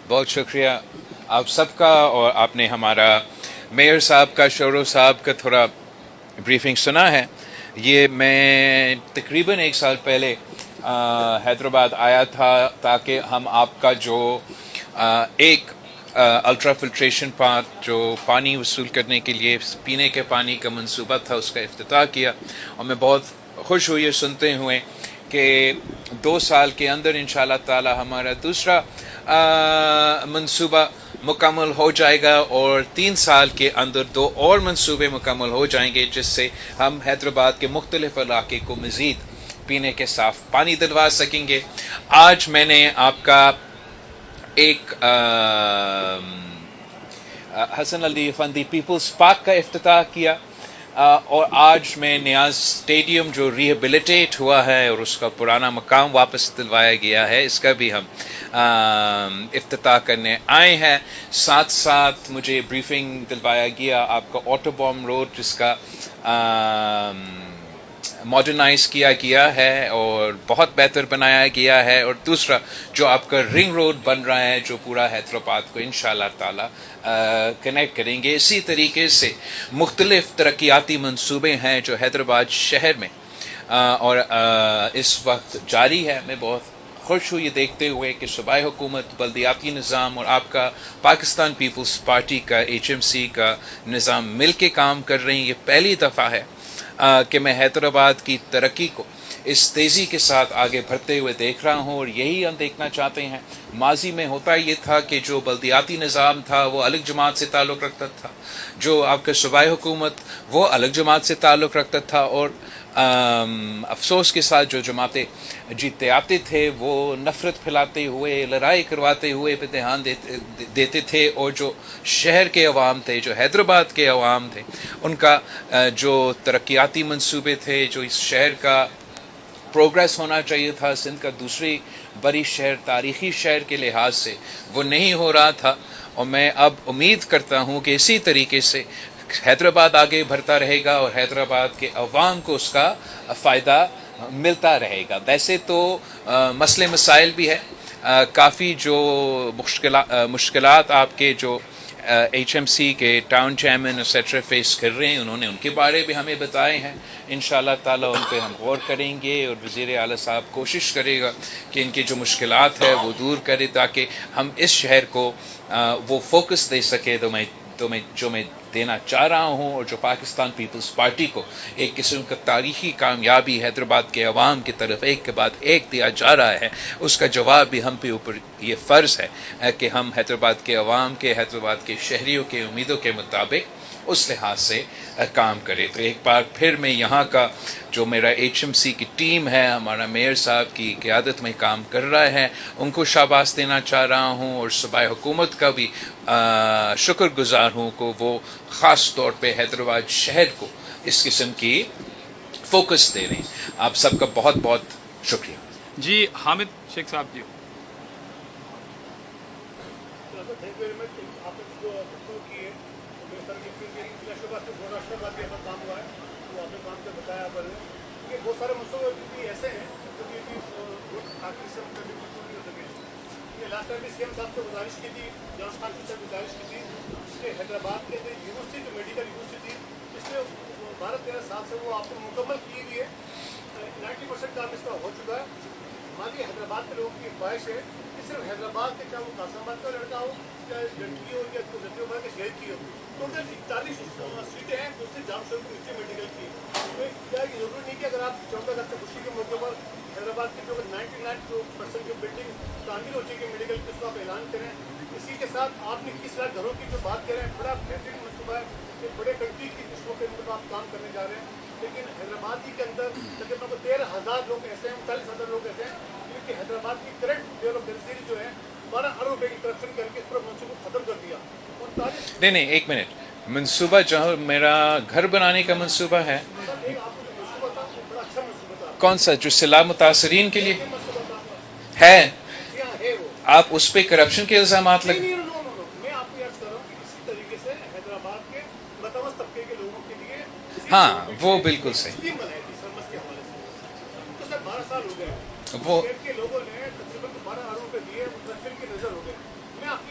بہت شکریہ آپ سب کا. اور آپ نے ہمارا میئر صاحب کا شورو صاحب کا تھوڑا بریفنگ سنا ہے. یہ میں تقریباً 1 سال پہلے حیدرآباد آیا تھا تاکہ ہم آپ کا جو ایک الٹرا فلٹریشن پلانٹ جو پانی وصول کرنے کے لیے پینے کے پانی کا منصوبہ تھا اس کا افتتاح کیا. اور میں بہت خوش ہوئی سنتے ہوئے کہ 2 سال کے اندر انشاءاللہ تعالی ہمارا دوسرا منصوبہ مکمل ہو جائے گا اور 3 سال کے اندر 2 اور منصوبے مکمل ہو جائیں گے جس سے ہم حیدرآباد کے مختلف علاقے کو مزید پینے کے صاف پانی دلوا سکیں گے. آج میں نے آپ کا ایک حسن علی فندی پیپلز پارک کا افتتاح کیا اور آج میں نیاز اسٹیڈیم جو ریہیبلیٹیٹ ہوا ہے اور اس کا پرانا مقام واپس دلوایا گیا ہے اس کا بھی ہم افتتاح کرنے آئے ہیں. ساتھ ساتھ مجھے بریفنگ دلوایا گیا آپ کا آٹو بام روڈ جس کا ماڈرنائز کیا گیا ہے اور بہت بہتر بنایا گیا ہے. اور دوسرا جو آپ کا رنگ روڈ بن رہا ہے جو پورا حیدرآباد کو انشاءاللہ تعالی کنیکٹ کریں گے. اسی طریقے سے مختلف ترقیاتی منصوبے ہیں جو حیدرآباد شہر میں اور اس وقت جاری ہے. میں بہت خوش ہوں یہ دیکھتے ہوئے کہ صوبائی حکومت بلدیاتی نظام اور آپ کا پاکستان پیپلز پارٹی کا HMC کا نظام مل کے کام کر رہے ہیں. یہ پہلی دفعہ ہے کہ میں حیدرآباد کی ترقی کو اس تیزی کے ساتھ آگے بڑھتے ہوئے دیکھ رہا ہوں اور یہی ہم دیکھنا چاہتے ہیں. ماضی میں ہوتا یہ تھا کہ جو بلدیاتی نظام تھا وہ الگ جماعت سے تعلق رکھتا تھا, جو آپ کا صوبائی حکومت وہ الگ جماعت سے تعلق رکھتا تھا, اور افسوس کے ساتھ جو جماعتیں جیتتے آتے تھے وہ نفرت پھیلاتے ہوئے لڑائی کرواتے ہوئے پہ دھیان دیتے تھے, اور جو شہر کے عوام تھے جو حیدرآباد کے عوام تھے ان کا جو ترقیاتی منصوبے تھے جو اس شہر کا پروگریس ہونا چاہیے تھا سندھ کا دوسری بڑی شہر تاریخی شہر کے لحاظ سے وہ نہیں ہو رہا تھا. اور میں اب امید کرتا ہوں کہ اسی طریقے سے حیدرآباد آگے بڑھتا رہے گا اور حیدرآباد کے عوام کو اس کا فائدہ ملتا رہے گا. ویسے تو مسئلے مسائل بھی ہے, کافی جو مشکلات آپ کے جو HMC کے ٹاؤن چیئرمین ایٹسٹرا فیس کر رہے ہیں انہوں نے ان کے بارے بھی ہمیں بتائے ہیں. انشاءاللہ تعالی ان پہ ہم غور کریں گے اور وزیر اعلیٰ صاحب کوشش کرے گا کہ ان کی جو مشکلات ہے وہ دور کرے تاکہ ہم اس شہر کو وہ فوکس دے سکے جو میں دینا چاہ رہا ہوں, اور جو پاکستان پیپلز پارٹی کو ایک قسم کا تاریخی کامیابی حیدرآباد کے عوام کی طرف ایک کے بعد ایک دیا جا رہا ہے اس کا جواب بھی ہم پہ اوپر یہ فرض ہے کہ ہم حیدرآباد کے عوام کے حیدرآباد کے شہریوں کے امیدوں کے مطابق اس لحاظ سے کام کرے. تو ایک بار پھر میں یہاں کا جو میرا HMC کی ٹیم ہے ہمارا میئر صاحب کی قیادت میں کام کر رہا ہے ان کو شاباش دینا چاہ رہا ہوں, اور صوبائی حکومت کا بھی شکر گزار ہوں کہ وہ خاص طور پہ حیدرآباد شہر کو اس قسم کی فوکس دے رہے ہیں. آپ سب کا بہت بہت شکریہ. جی حامد شیخ صاحب جی. بہت سارے منصوبے بھی ایسے ہیں جو لاسٹ ٹائم بھی CM صاحب سے گزارش کی تھی, جان خان سے گزارش کی تھی کہ حیدرآباد کے اندر یونیورسٹی جو میڈیکل یونیورسٹی اس میں 12-13 سال سے وہ آپ کو مکمل کی ہوئی ہے. 90% کام اس کا ہو چکا ہے. ہماری حیدرآباد کے لوگوں کی خواہش ہے کہ صرف حیدرآباد کے چاہے وہ قاسم آباد کا لڑکا ہو چاہے لڑکی ہو یا لڑکیوں کے شہر کی ہو, ٹوٹل 41 سیٹیں ہیں جو سے جام شروع کی نیچے میڈیکل کی. کیا یہ ضروری نہیں کہ اگر آپ 14 اگست خوشی کے موقع پر حیدرآباد کی جو 99% جو بلڈنگ تعمیر ہو چکی ہے میڈیکل کی اس کو آپ اعلان کریں. اسی کے ساتھ آپ نے 21 لاکھ گھروں کی جو بات کر رہے ہیں بڑا بہترین منصوبہ ہے, ایک بڑے کنٹری کی قسموں کے اندر آپ کام کرنے جا رہے ہیں. لیکن حیدرآباد کے اندر تقریباً 13,000 لوگ ایسے ہیں 39,000 لوگ ایسے ہیں کیونکہ حیدرآباد کی کرنٹ ڈیولپمنٹ جو ہے 12 ارب روپے کی کرپشن کر کے اس پر منصوبہ ختم کر دیا. نہیں ایک منٹ, منصوبہ جہاں میرا گھر بنانے کا منصوبہ ہے کون سا جو سیلاب متاثرین کے لیے ہے, آپ اس پہ کرپشن کے الزامات لگ میں آپ کو یاد کر رہا ہوں کہ اسی طریقے سے حیدرآباد کے متوسط طبقے کے لوگوں کے لیے ہاں وہ بالکل صحیح بنائی تھی سرمس کے حوالے سے. تو سر 12 سال ہو گئے وہ کے لوگوں نے تقریباً 12 ارب روپے دیے کرپشن کی نظر ہو گئے. میں آپ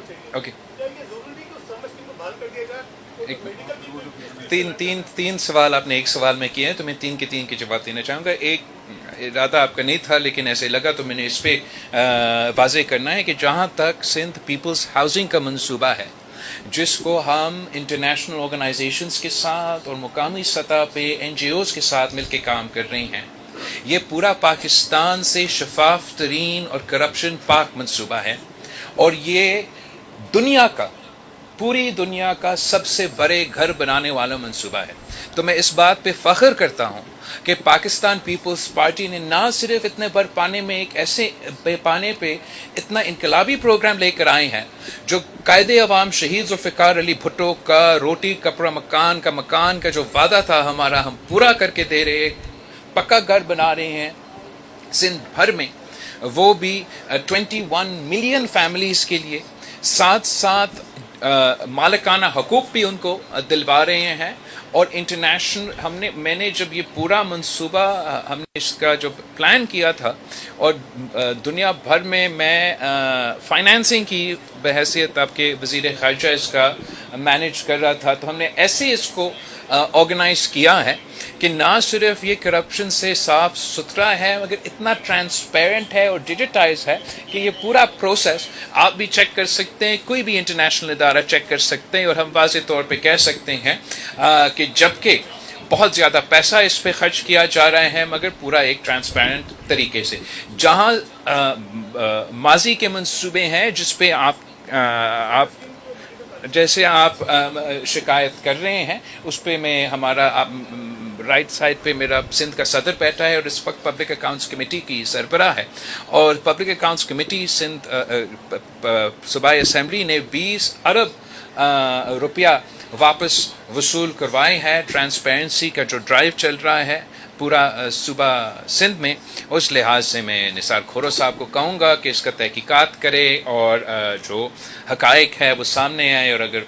चाहिए। ओके, क्या ये जरूरी नहीं कि उस समझ को बहाल कर दिया जाए? एक- मेडिकल भी तीन सवाल आपने एक सवाल में किए हैं, तो मैं तीन के जवाब देना चाहूँगा। एक इरादा आपका नहीं था, लेकिन ऐसे लगा तो मैंने इस पर वाजे करना है कि जहाँ तक सिंध पीपल्स हाउसिंग का मंसूबा है, जिसको हम इंटरनेशनल ऑर्गेनाइजेशंस के साथ और मुकामी सतह पे NGOs के साथ मिलकर काम कर रहे हैं, ये पूरा पाकिस्तान से शफाफ तरीन और करप्शन पाक मंसूबा है, और ये दुनिया का, पूरी दुनिया का सबसे बड़े घर बनाने वाला मंसूबा है। तो मैं इस बात पे फख्र करता हूँ कि पाकिस्तान पीपल्स पार्टी ने ना सिर्फ इतने बड़ पाने में एक ऐसे पैमाने पे इतना इनकलाबी प्रोग्राम लेकर आए हैं, जो कायदे अवाम शहीद ज़ुल्फ़िकार अली भुट्टो का रोटी कपड़ा मकान का जो वादा था हमारा, हम पूरा करके दे रहे, पक्का घर बना रहे हैं सिंध भर में, वो भी 21 मिलियन फैमिलीज़ के लिए, साथ मालिकाना हकूक़ भी उनको दिलवा रहे हैं। और इंटरनेशनल मैंने जब ये पूरा मंसूबा हमने इसका जो प्लान किया था, और दुनिया भर में मैं फाइनेंसिंग की बहैसियत आपके वज़ीर ख़ारिजा इसका मैनेज कर रहा था, तो हमने ऐसे इसको ऑर्गेनाइज किया है कि ना सिर्फ ये करप्शन से साफ सुथरा है, मगर इतना ट्रांसपेरेंट है और डिजिटाइज है कि ये पूरा प्रोसेस आप भी चेक कर सकते हैं, कोई भी इंटरनेशनल इदारा चेक कर सकते हैं, और हम वाज़े तौर पे कह सकते हैं कि जबकि बहुत ज़्यादा पैसा इस पे खर्च किया जा रहा है, मगर पूरा एक ट्रांसपेरेंट तरीके से। जहाँ माजी के मंसूबे हैं जिस पे आप जैसे आप शिकायत कर रहे हैं, उस पे मैं हमारा राइट साइड पे मेरा सिंध का सदर बैठा है, और इस वक्त पब्लिक अकाउंट्स कमेटी की सरबराह है, और पब्लिक अकाउंट्स कमेटी सिंध सूबाई असम्बली ने 20 अरब रुपया वापस वसूल करवाए हैं। ट्रांसपेरेंसी का जो ड्राइव चल रहा है पूरा सूबा सिंध में, उस लिहाज से मैं निसार खोरो साहब को कहूँगा कि इसका तहकीकात करे, और जो हकायक है वो सामने आए, और अगर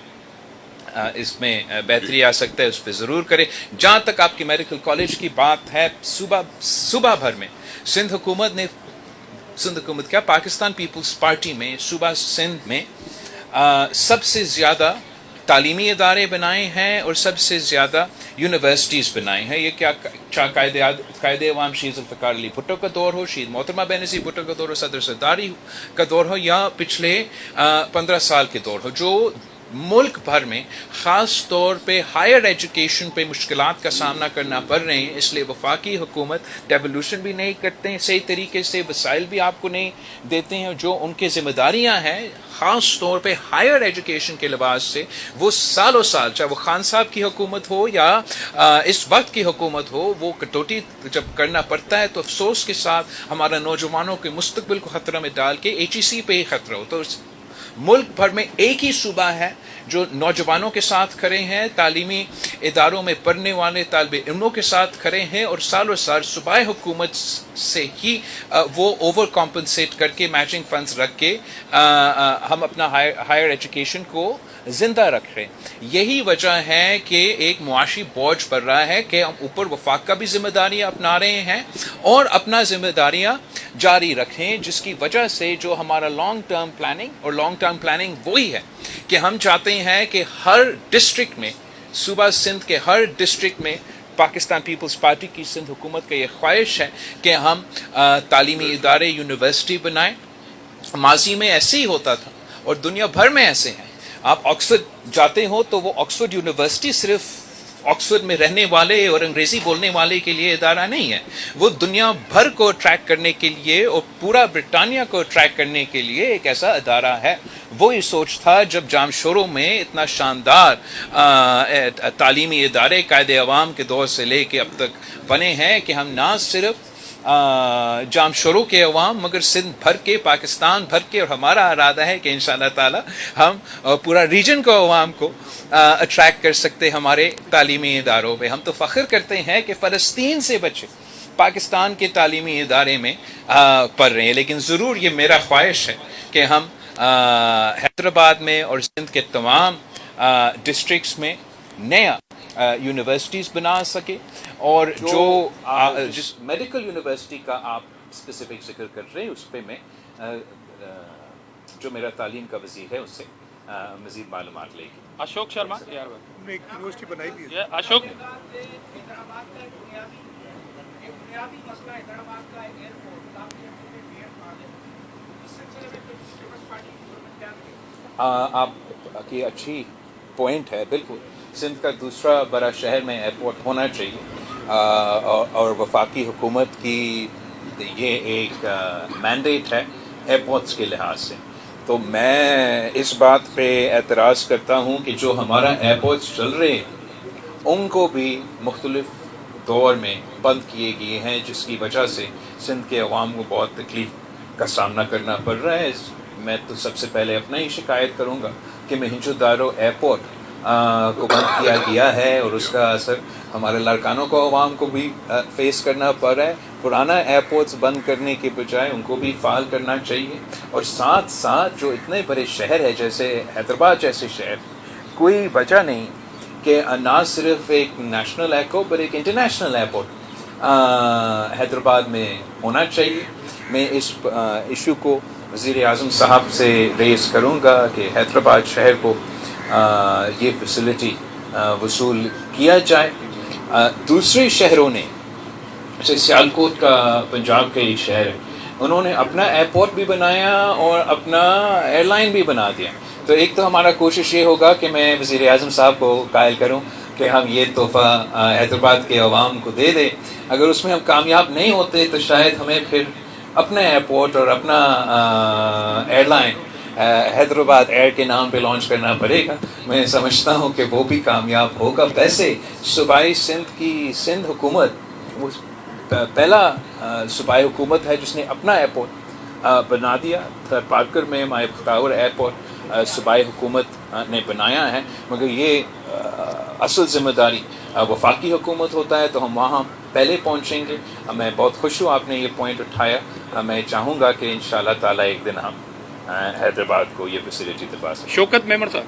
इसमें बेहतरी आ सकता है उस पर ज़रूर करें। जहाँ तक आपकी मेडिकल कॉलेज की बात है, सूबा भर में सिंध हुकूमत क्या, पाकिस्तान पीपल्स पार्टी में सूबा सिंध में सबसे ज़्यादा तालीमी इदारे बनाए हैं और सबसे ज़्यादा यूनिवर्सिटीज़ बनाए हैं। ये क्या कायदे अवाम शहीद ज़ुल्फ़िकार अली भुट्टो का दौर हो, शहीद मोहतरमा बेनज़ीर भुट्टो का दौर हो, सदर सरदारी का दौर हो, या पिछले 15 साल के दौर हो, जो मुल्क भर में ख़ास तौर पे हायर एजुकेशन पे मुश्किलात का सामना करना पड़ रहे हैं। इसलिए वफाकी हुकूमत डेवल्यूशन भी नहीं करते हैं सही तरीके से, वसाइल भी आपको नहीं देते हैं, जो उनकी ज़िम्मेदारियाँ हैं ख़ास तौर पे हायर एजुकेशन के लिबास से, वो सालों साल, चाहे वो खान साहब की हुकूमत हो या इस वक्त की हुकूमत हो, वो कटौती जब करना पड़ता है तो अफसोस के साथ हमारा नौजवानों के मुस्तकबिल को ख़तरा में डाल के HEC पे ही ख़तरा हो। तो मुल्क भर में एक ही सूबा है जो नौजवानों के साथ खड़े हैं, तालीमी इदारों में पढ़ने वाले तालिब इल्मों के साथ खड़े हैं, और सालों साल सूबाई हुकूमत से ही वो ओवर कॉम्पनसेट करके मैचिंग फंड्स रख के हम अपना हायर एजुकेशन को जिंदा रख रहे हैं। यही वजह है कि एक मुआशी बोझ पड़ रहा है कि हम ऊपर वफाक का भी जिम्मेदारियां अपना रहे हैं और अपना जिम्मेदारियां जारी रखें, जिसकी वजह से जो हमारा लॉन्ग टर्म प्लानिंग वही है कि हम चाहते हैं कि हर डिस्ट्रिक्ट में, सूबा सिंध के हर डिस्ट्रिक्ट में, पाकिस्तान पीपल्स पार्टी की सिंध हुकूमत का ये ख्वाहिश है कि हम तालीमी इदारे यूनिवर्सिटी बनाएं। माजी में ऐसे ही होता था और दुनिया भर में ऐसे हैं। आप ऑक्सफोर्ड जाते हो तो वो ऑक्सफोर्ड यूनिवर्सिटी सिर्फ ऑक्सफोर्ड में रहने वाले और अंग्रेजी बोलने वाले के लिए इदारा नहीं है, वो दुनिया भर को ट्रैक करने के लिए और पूरा ब्रिटानिया को ट्रैक करने के लिए एक ऐसा इदारा है। वो ही सोच था जब जामशोरों में इतना शानदार तालीमी इदारे कायदे अवाम के दौर से लेके अब तक बने हैं कि हम ना सिर्फ जामशोरों के अवाम मगर सिंध भर के, पाकिस्तान भर के, और हमारा इरादा है कि इंशाअल्लाह ताला हम पूरा रीजन को अवाम को अट्रैक्ट कर सकते हमारे तालीमी इदारों पे। हम तो फ़ख्र करते हैं कि फ़लस्तीन से बच्चे पाकिस्तान के तालीमी इदारे में पढ़ रहे हैं, लेकिन ज़रूर ये मेरा ख्वाहिश है कि हम हैदराबाद में और सिंध के तमाम डिस्ट्रिक्ट्स में नया यूनिवर्सिटीज़ बना सके। और जो जिस मेडिकल यूनिवर्सिटी का आप स्पेसिफिक जिक्र कर रहे हैं उस पर मैं جو میرا تعلیم کا وزیر ہے اس سے مزید معلومات لے گی. अशोक शर्मा यार हमने एक यूनिवर्सिटी बनाई भी है. ये अशोक हैदराबाद का एक बुनियादी मसला हैदराबाद का एक एयरपोर्ट काफी अपने पीएम वाले इस सिलसिले में पीपल्स पार्टी की क्या करेगी? आपकी अच्छी पॉइंट है. बिल्कुल सिंध का दूसरा बड़ा शहर में एयरपोर्ट होना चाहिए और वफाकी हुकूमत की ये एक मैंडेट है एयरपोर्ट्स के लिहाज से. तो मैं इस बात पे एतराज़ करता हूँ कि जो हमारा एयरपोर्ट्स चल रहे हैं उनको भी मुख्तलिफ दौर में बंद किए गए हैं, जिसकी वजह से सिंध के अवाम को बहुत तकलीफ़ का सामना करना पड़ रहा है. मैं तो सबसे पहले अपना ही शिकायत करूँगा कि मोहनजोदारो एयरपोर्ट को बंद किया गया है और उसका असर हमारे लारकानों को अवाम को भी फेस करना पड़ रहा है. पुराना एयरपोर्ट्स बंद करने के बजाय उनको भी फ़ाल करना चाहिए. और साथ साथ जो इतने बड़े शहर है जैसे हैदराबाद जैसे शहर, कोई वजह नहीं कि ना सिर्फ एक नेशनल एयरपोर्ट पर एक इंटरनेशनल एयरपोर्ट हैदराबाद में होना चाहिए. मैं इस इशू को वज़ीर आज़म साहब से रेज़ करूँगा कि हैदराबाद शहर को ये फैसिलिटी वसूल किया जाए. दूसरे शहरों ने जैसे सियालकोट का पंजाब का एक शहर है, उन्होंने अपना एयरपोर्ट भी बनाया और अपना एयरलाइन भी बना दिया. तो एक तो हमारा कोशिश ये होगा कि मैं वज़ीर आज़म साहब को कायल करूं कि हम ये तोहफ़ा हैदराबाद के अवाम को दे दें. अगर उसमें हम कामयाब नहीं होते तो शायद हमें फिर अपना एयरपोर्ट और अपना एयरलाइन हैदराबाद एयर के नाम पे लॉन्च करना पड़ेगा. मैं समझता हूँ कि वो भी कामयाब होगा. वैसे सूबाई सिंध की सिंध हुकूमत वो पहला सूबाई हुकूमत है जिसने अपना एयरपोर्ट बना दिया. पारकर में माय खतावर एयरपोर्ट सूबाई हुकूमत ने बनाया है, मगर ये असल ज़िम्मेदारी वफाकी हुकूमत होता है, तो हम वहाँ पहले पहुँचेंगे. मैं बहुत खुश हूँ आपने ये पॉइंट उठाया. मैं चाहूँगा कि इंशाअल्लाह ताला एक दिन हम हैदराबाद को ये फैसिलिटी दिलवा सकें. शौकत मेमन साहब